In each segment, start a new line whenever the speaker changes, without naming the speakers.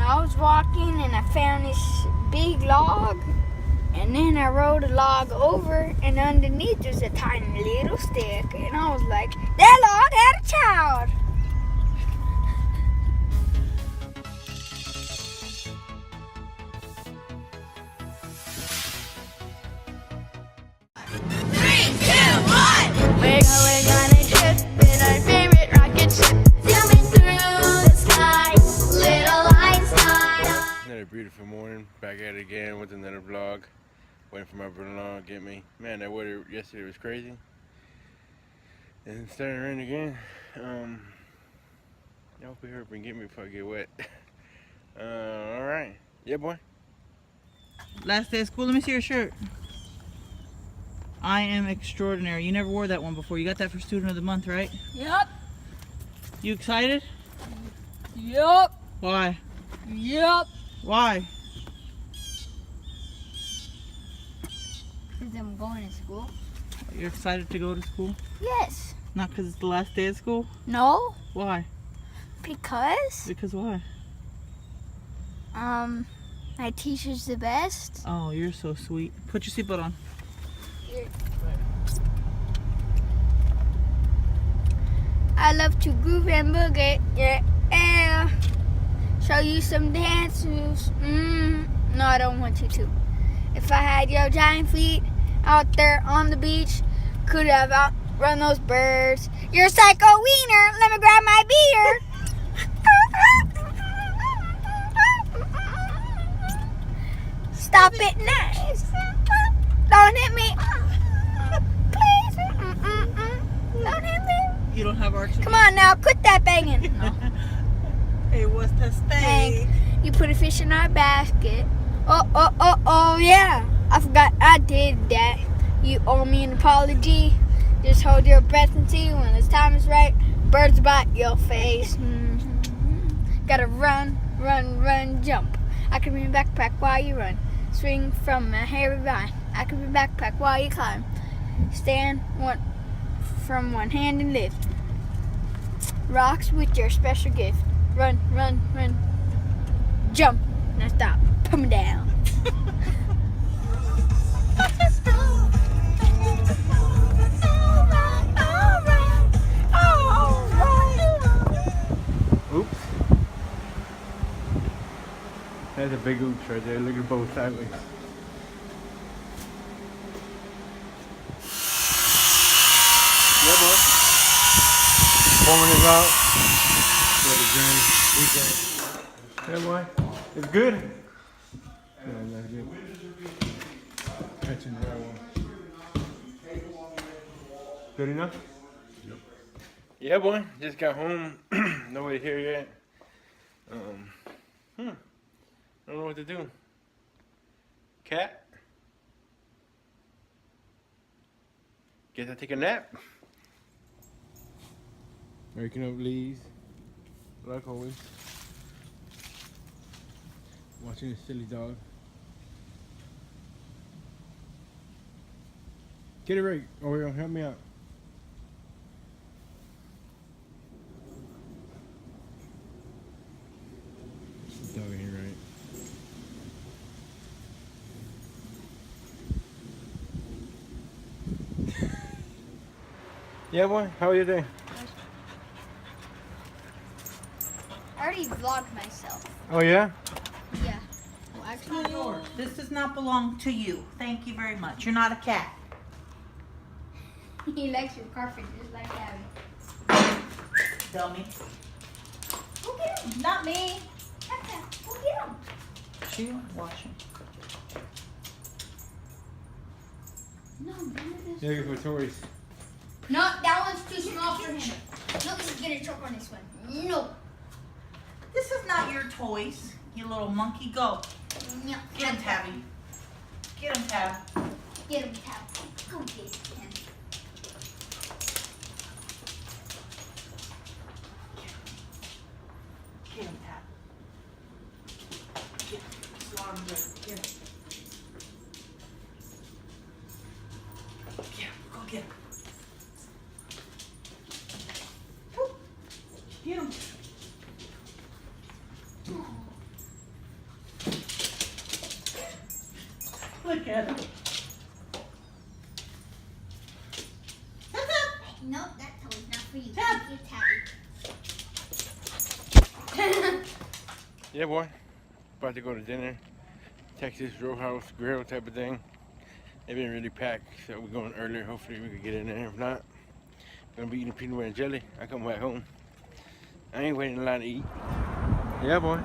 I was walking and I found this big log, and then I rolled a log over, and underneath there's a tiny little stick, and I was like, that log had a child.
We're going on a trip in our favorite rocket ship, zooming through the sky, little lights on.
Another beautiful morning, back at it again with another vlog. Waiting for my brother-in-law to get me. Man, that weather yesterday was crazy. And it's starting to rain again. I hope you hurry up and get me before I get wet. Alright. Yeah, boy.
Last day of school, let me see your shirt. I am extraordinary. You never wore that one before. You got that for Student of the Month, right?
Yep.
You excited?
Yep.
Why?
Yep.
Why?
Because I'm going to school.
You're excited to go to school?
Yes.
Not because it's the last day of school?
No.
Why?
Because
Because why?
my teacher's the best.
Oh, you're so sweet. Put your seatbelt on.
I love to groove and boogie, yeah. Show you some dance moves. No, I don't want you to. If I had your giant feet out there on the beach, could have outrun those birds. You're a psycho wiener. Let me grab my beer. Stop it, nice. Don't hit me. Please. Don't hit me.
You don't have arches?
Come on now, quit that banging. No.
Hey, what's the stay?
You put a fish in our basket. Oh, yeah. I forgot I did that. You owe me an apology. Just hold your breath and see when the time is right. Birds bite your face. Gotta run, jump. I can be a backpack while you run. Swing from a hairy vine. I can be a backpack while you climb. Stand from one hand and lift. Rocks with your special gift. Run. Jump. Now stop. Put me down.
Oops. That's a big oops right there. Look at both sideways. Yeah, boy. Forming it out. For the journey weekend. Yeah, boy. It's good. Yeah, that's good. Catching the right one. Good enough? Yep. Yeah, boy. Just got home. Nobody here yet. I don't know what to do. Cat? Guess I take a nap. Waking up leaves, like always. Watching this silly dog. Get it right, Oreo, help me out. Dog ain't right. Yeah, boy, how are you doing?
I already vlogged myself.
Oh, yeah?
Yeah. Well, actually,
This does not belong to you. Thank you very much. You're not a cat.
he likes your carpet just like Abby.
Dummy.
Go get him.
Not me.
Go get him.
She washing.
No, give
Yeah, looking for toys.
No, that one's too small for him. No, he's gonna choke on this one. No.
This is not your toys, you little monkey. Go.
No.
Get him, Tabby. Get him, Tab.
Get him, Tab. Go get him.
Get him, Tab. Get him. His arms there. Get him. Get him. Go get him. Woo. Get him. it.
Nope, that toy's not for you.
Tap.
Thank you, Tabby.
Yeah, boy. About to go to dinner. Texas Roadhouse Grill type of thing. They've been really packed, so we're going earlier. Hopefully we can get in there. If not, gonna be eating peanut butter and jelly. I come back home. I ain't waiting in line to eat. Yeah, boy.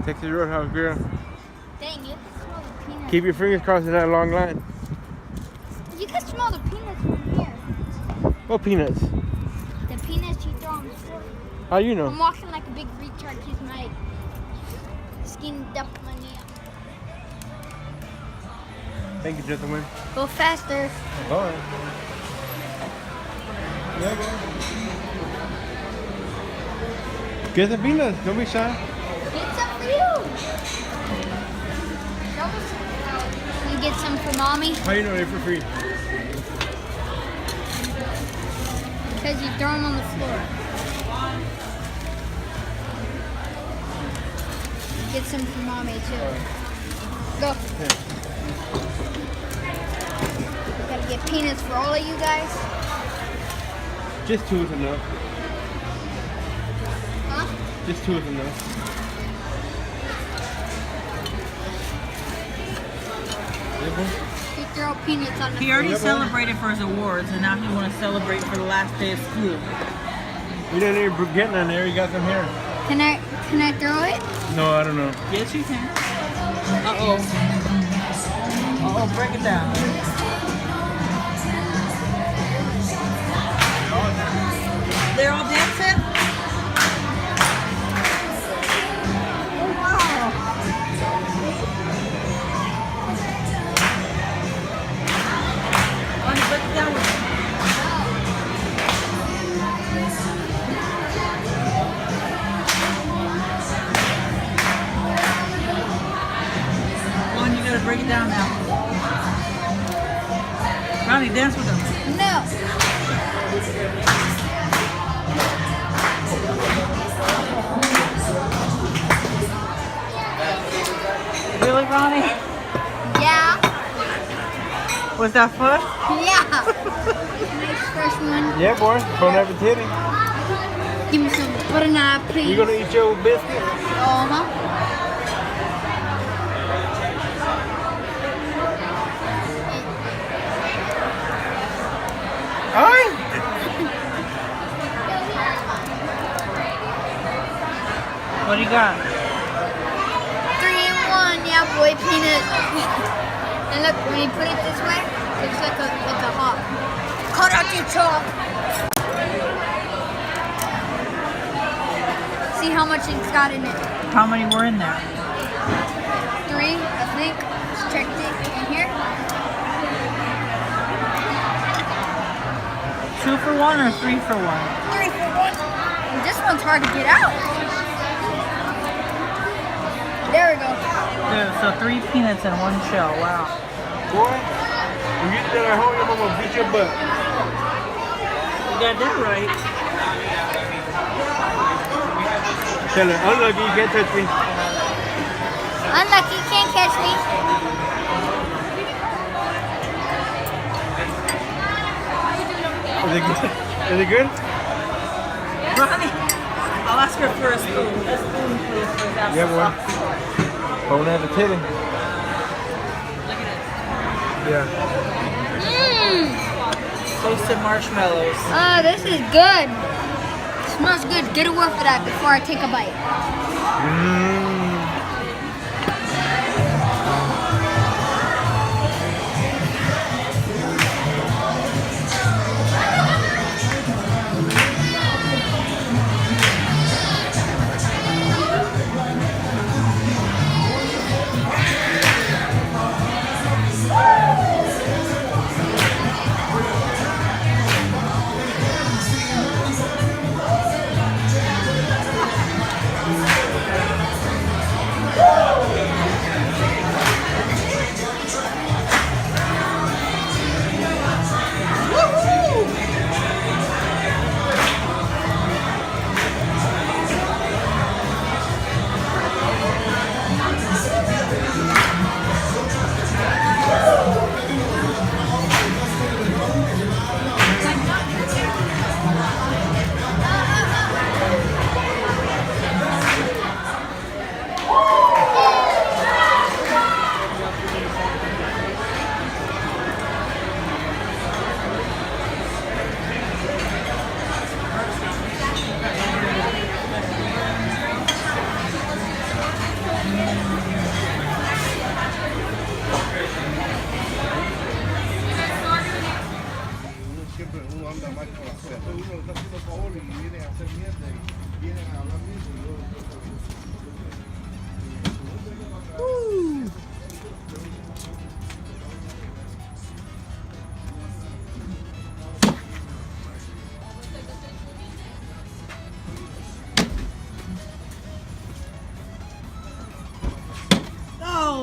Texas Roadhouse Grill.
Dang, you can smell the peanuts.
Keep your fingers crossed in that long line.
You can smell the peanuts from here.
What peanuts?
The peanuts you throw on the floor.
How you know?
I'm walking like a big retard because my skin dumped my nail.
Thank you, gentlemen.
Go faster.
All right. Yeah, boy. Get the peanuts. Don't be shy.
Get some for you. You get some for mommy
How you know they're for free?
because you throw them on the floor. Get some for mommy too. Go. Gotta get peanuts for all of you guys.
Just 2 is enough.
Huh?
Just 2 is enough. Yeah, boy.
You throw peanuts on the
He already
Yeah, boy.
celebrated for his awards, and now he want to celebrate for the last day of school.
You didn't even get none there. You got some here.
Can I throw it?
No, I don't know.
Yes, you can. Uh-oh. Uh-oh, break it down. They're all dancing? Oh, wow. Why don't you break it down with me? Well, you gotta break it down now. Ronnie, dance with them.
No.
Really, Ronnie?
Yeah.
Was that fun?
Yeah. Nice first one.
Yeah, boy. Bon appetit.
Give me some banana, please.
You gonna eat your biscuit?
Uh-huh.
Alright.
What do you got?
3 in 1, yeah, boy, peanut. And look, when you put it this way, it's like a hawk. Cut out your chalk. See how much it's got in it.
How many were in there?
3, I think. Just checked it in here.
2 for 1 or 3 for 1?
3 for 1. This one's hard to get out. There we go.
Good, so 3 peanuts and 1 shell. Wow.
Boy, when you get that at home, your mama will beat your butt.
You got that right.
Tell her, unlucky, you can't touch me.
Unlucky, can't catch me.
Is it good? Is it good?
Ronnie, I'll ask her for a spoon. A spoon, please. For that
Yeah, boy.
sauce.
Bon appetit.
Look at it.
Yeah.
Toasted marshmallows.
Oh, this is good. Smells good. Get a whiff of that before I take a bite.
Mmm.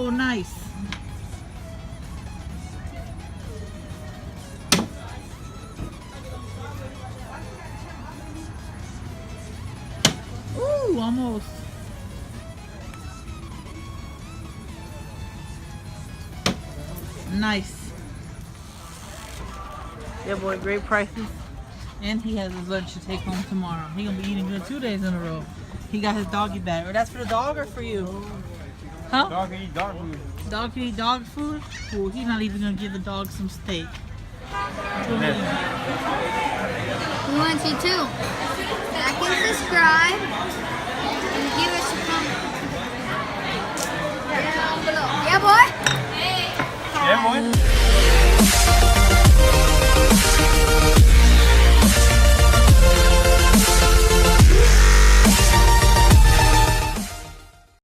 Oh, nice. Ooh, almost. Nice. Yeah, boy, great prices. And he has his lunch to take home tomorrow. He gonna be eating good 2 days in a row. He got his doggy bag. Or that's for the dog or for you? Huh?
Dog can eat dog food.
Dog can eat dog food? Cool. He's not even gonna give the dog some steak.
We want you to like and subscribe and give us a